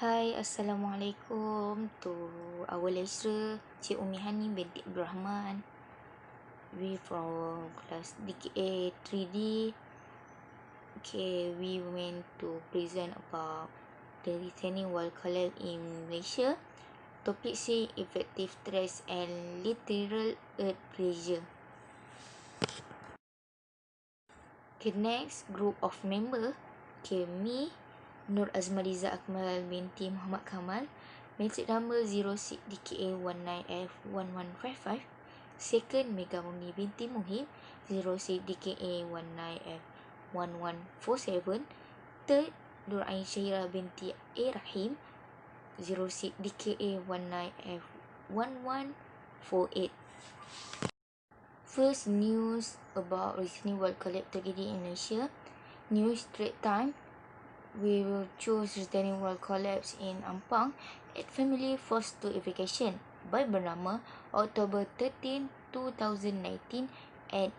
Hai, Assalamualaikum to our lecturer, Cik Umi Hani binti Abdul Rahman. We from class DKA 3D. Okay, we went to present about the retaining wall collapse in Malaysia. Topic say effective stress and lateral earth pressure. Okay, next group of member. Okay, me, Nur Azmaliza Akmal binti Muhammad Kamal, metric number 06DKA19F1155. Second, Megamuni binti Muhib, 06DKA19F1147. Third, Nur Ain Syahira binti A Rahim, 06DKA19F1148. First news about recently world collapse tragedy in Malaysia. News Straits Times. We will choose retaining wall collapse in Ampang at family forced to evacuation by bernama October 13, 2019 at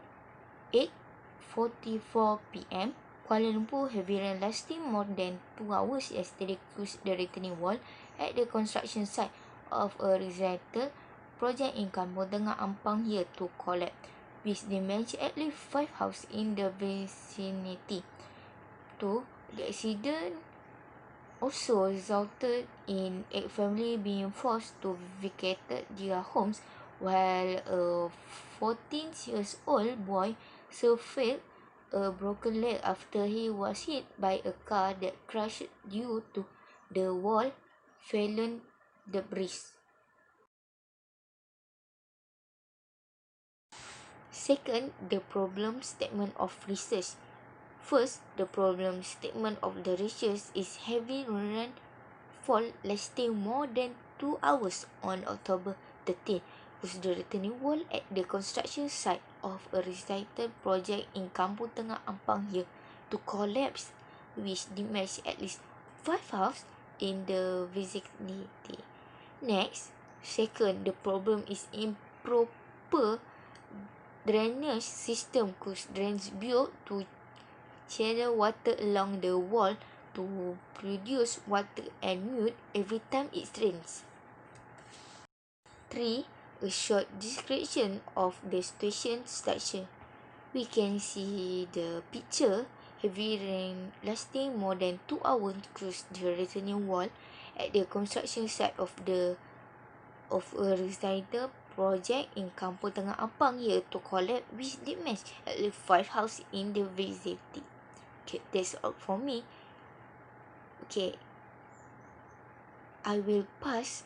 8:44 p.m. Kuala Lumpur heavy rain lasting more than 2 hours yesterday caused the retaining wall at the construction site of a residential project in Kampung Tengah Ampang here to collapse, with damage at least 5 houses in the vicinity. The accident also resulted in 8 families being forced to vacate their homes, while a 14-year-old boy suffered a broken leg after he was hit by a car that crashed due to the wall fallen debris. Second, the problem statement of research. First, the problem statement of the research is heavy rainfall lasting more than 2 hours on October 13 caused the retaining wall at the construction site of a residential project in Kampung Tengah Ampang here to collapse, which damaged at least 5 houses in the vicinity. Next, second, the problem is improper drainage system caused drains built to channel water along the wall to produce water and mute every time it rains. 3. A short description of the station structure. We can see the picture. Heavy rain lasting more than 2 hours caused the retaining wall at the construction site of a residential project in Kampung Tengah Ampang here to collapse, which damaged at least 5 houses in the vicinity. Okay, that's all for me. Okay, I will pass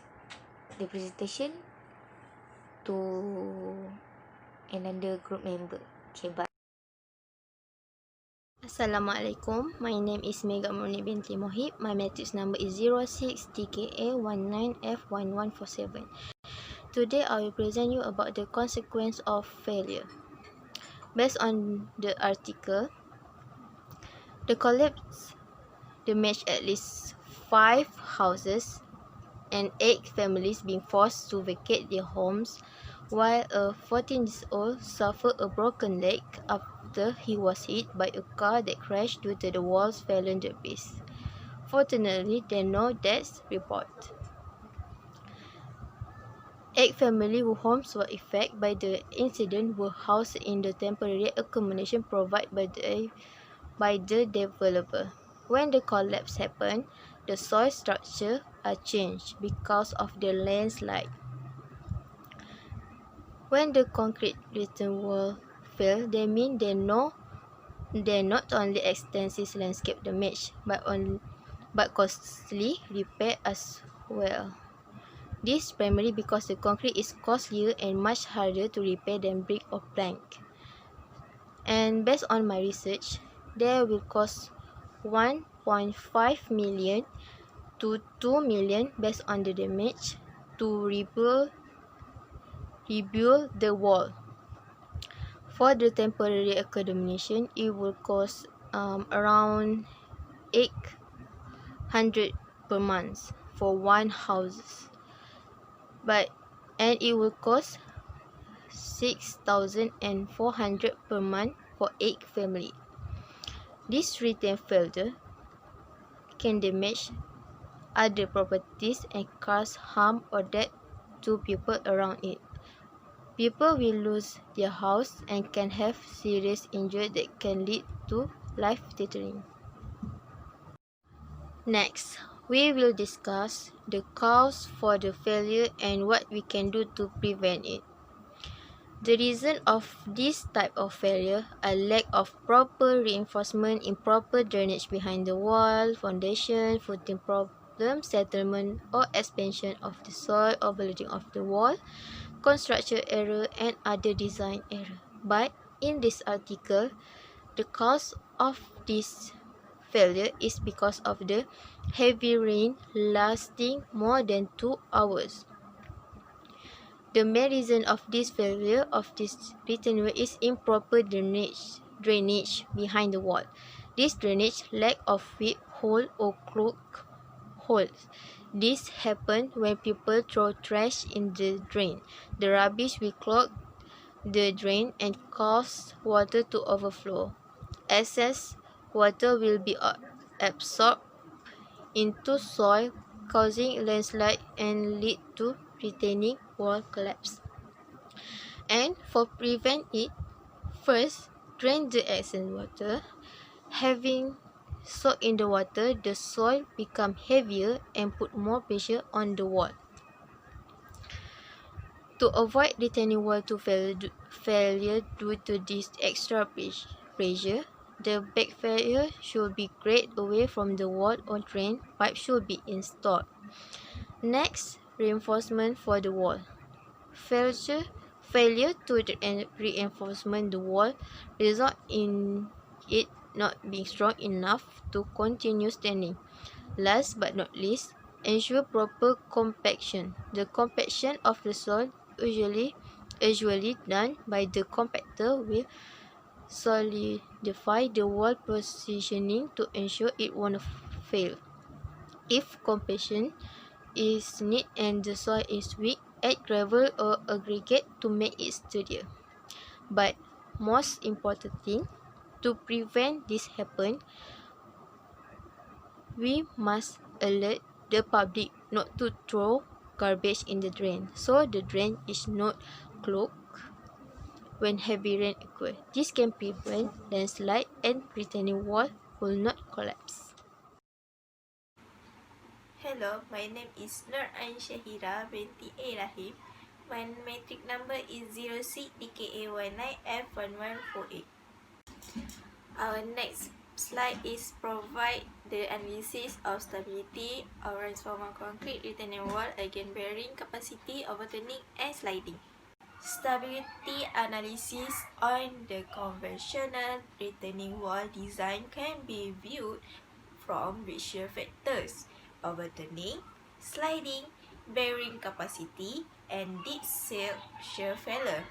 the presentation to another group member. Okay, bye. Assalamualaikum. My name is Megamuni binti Mohib. My matrix number is 06DKA19F1147. Today I will present you about the consequence of failure. Based on the article, the collapse damaged at least 5 houses and 8 families being forced to vacate their homes, while a 14-year-old suffered a broken leg after he was hit by a car that crashed due to the wall's fallen debris. Fortunately, there are no deaths reported. 8 family whose homes were affected by the incident were housed in the temporary accommodation provided by the developer. When the collapse happened, the soil structure are changed because of the landslide. When the concrete return wall fail, they mean they not only extensive landscape damage, but costly repair as well. This primarily because the concrete is costlier and much harder to repair than brick or plank. And based on my research, they will cost 1.5 million to 2 million based on the damage to rebuild the wall. For the temporary accommodation, it will cost around 800 per month for one house, and it will cost 6,400 per month for 8 family. This return failure can damage other properties and cause harm or death to people around it. People will lose their house and can have serious injury that can lead to life-threatening. Next, we will discuss the cause for the failure and what we can do to prevent it. The reason of this type of failure are lack of proper reinforcement, improper drainage behind the wall, foundation, footing problem, settlement or expansion of the soil, overloading of the wall, construction error and other design error. But in this article, the cause of this failure is because of the heavy rain lasting more than 2 hours. The main reason of this failure of this retaining wall is improper drainage behind the wall. This drainage lack of weak hole or clogged holes. This happens when people throw trash in the drain. The rubbish will clog the drain and cause water to overflow. Excess water will be absorbed into soil, causing landslide and lead to retaining wall collapse. And for prevent it, first drain the excess water. Having soak in the water, the soil become heavier and put more pressure on the wall. To avoid retaining wall to failure due to this extra pressure, the backfire should be graded away from the wall or drain pipe should be installed. Next, reinforcement for the wall. Failure to reinforcement the wall result in it not being strong enough to continue standing. Last but not least, ensure proper compaction. The compaction of the soil usually done by the compactor will solidify the wall positioning to ensure it won't fail. If compaction is needed and the soil is weak, add gravel or aggregate to make it sturdier. But most important thing, to prevent this happen, we must alert the public not to throw garbage in the drain, so the drain is not clogged when heavy rain occurs. This can prevent landslide and retaining wall will not collapse. Hello, my name is Nur Ain Shahira binti A. Rahim. My matric number is 06DKA19F1148. Our next slide is provide the analysis of stability of transformer concrete retaining wall against bearing capacity, overturning and sliding. Stability analysis on the conventional retaining wall design can be viewed from visual factors: overturning, sliding, bearing capacity, and deep shear failure.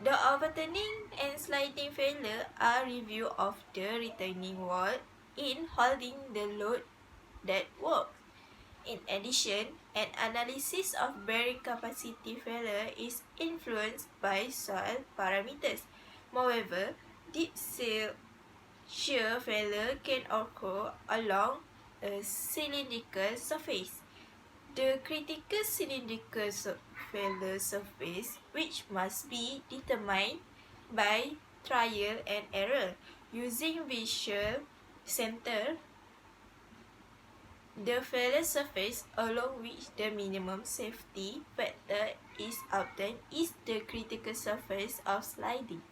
The overturning and sliding failure are review of the retaining wall in holding the load that works. In addition, an analysis of bearing capacity failure is influenced by soil parameters. Moreover, deep shear failure can occur along a cylindrical surface. The critical cylindrical failure surface, which must be determined by trial and error using visual center, the failure surface along which the minimum safety factor is obtained is the critical surface of sliding.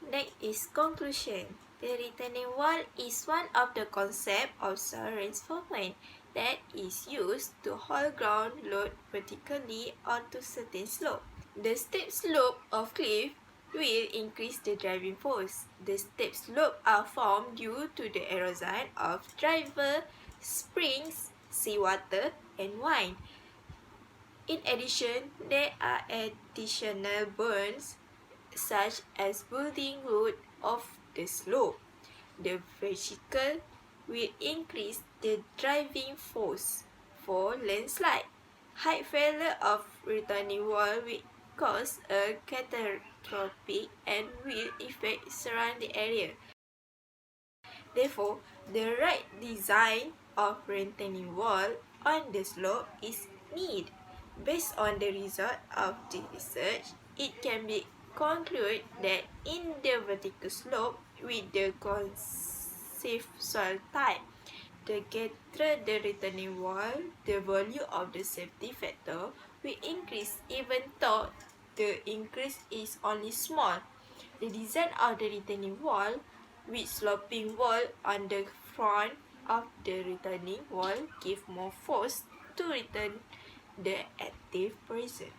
Next is conclusion. The retaining wall is one of the concepts of soil reinforcement that is used to hold ground load vertically onto certain slope. The steep slope of cliff will increase the driving force. The steep slopes are formed due to the erosion of driver, springs, seawater, and wind. In addition, there are additional burns such as building root of the slope. The vehicle will increase the driving force for landslide. Height failure of retaining wall will cause a catastrophic and will affect surrounding area. Therefore, the right design of retaining wall on the slope is needed. Based on the result of the research, it can be concluded that in the vertical slope with the conceived soil type, the greater the retaining wall, the value of the safety factor will increase even though the increase is only small. The design of the retaining wall with sloping wall on the front of the retaining wall give more force to return the active pressure.